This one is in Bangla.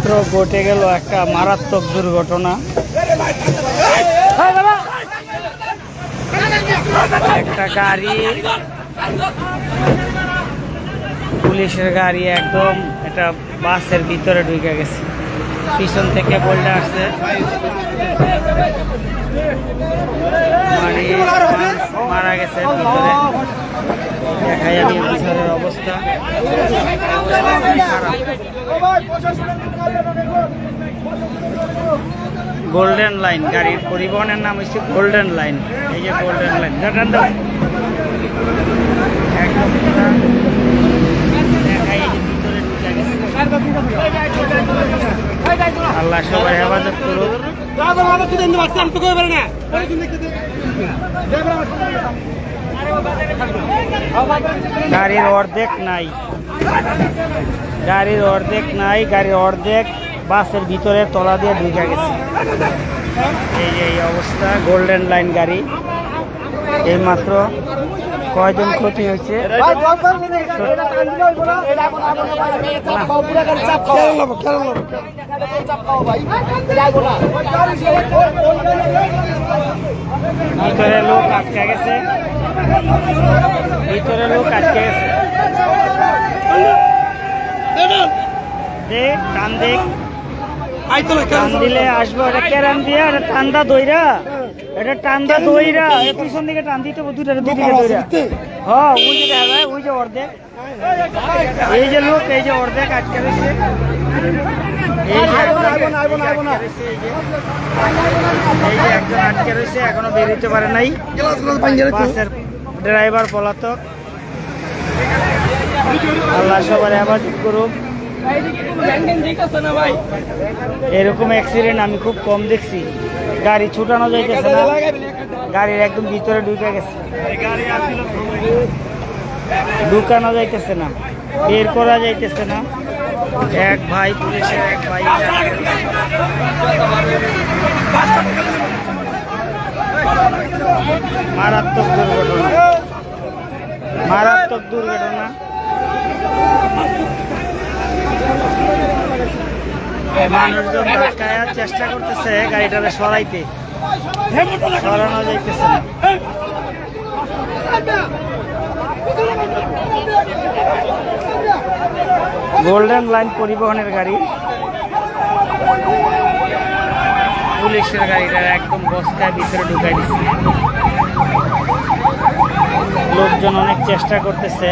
মাত্র ঘটে গেল একটা মারাত্মক দুর্ঘটনা। একটা গাড়ি, পুলিশের গাড়ি একদম এটা বাসের ভিতরে ঢুকে গেছে, পিছন থেকে বলতে আসছে, মারা গেছে ভিতরে। দেখাই আমি ভিতরের অবস্থা। গোল্ডেন লাইন, গাড়ির পরিবহনের নাম হচ্ছে গোল্ডেন লাইন। এই যে গোল্ডেন লাইন একদম দেখাই, এই যে ভিতরে ঢুকে গেছে। আল্লাহ সবাই হেফাজত করুক। গাড়ির অর্ধেক নাই, গাড়ির অর্ধেক নাই, গাড়ির অর্ধেক বাসের ভিতরে তলা দিয়ে ঢুকে গেছে। এই যে এই অবস্থা, গোল্ডেন লাইন গাড়ি। এই মাত্র কয়জন ক্ষতি হয়েছে? ভিতরে লোক আটকে গেছে, ভিতরে লোক আটকে গেছে। দেখ টান, দেখ টান দিলে আসবো। এটা কেরান দিয়া ঠান্ডা দইরা, এটা টান্দা দইরা পিছন দিকে টান দিতে দুইটা দিকে দইরা। হ্যাঁ ওই যে দেখা যায়, ওই যে অর্ধেক, এই যে লোক, এই যে অর্ধেক আটকে রয়েছে। এই যে একজন আটকে রয়েছে, এখনো বেরোতে পারে নাই। বাসের ড্রাইভার পলাতক। আল্লাহ সবার হেফাজত করুক। এরকম অ্যাক্সিডেন্ট আমি খুব কম দেখছি। গাড়ি ছুটানো যাইতেছে না, গাড়ির একদম ভিতরে ঢুকে গেছে, ঢুকানো যাইতেছে না, বের করা যাইতেছে না। এক ভাই পুলিশের, এক ভাই মারাত্মক দুর্ঘটনা, মারাত্মক দুর্ঘটনা। মানুষজন ধাক্কায় চেষ্টা করতেছে গাড়িটাকে সরাইতে, সরানো যাইতেছে না। গোল্ডেন লাইন পরিবহনের গাড়ি, পুলিশের গাড়িটা একদম বস্তায় ভিতরে ঢুকাই দিচ্ছে। লোকজন অনেক চেষ্টা করতেছে।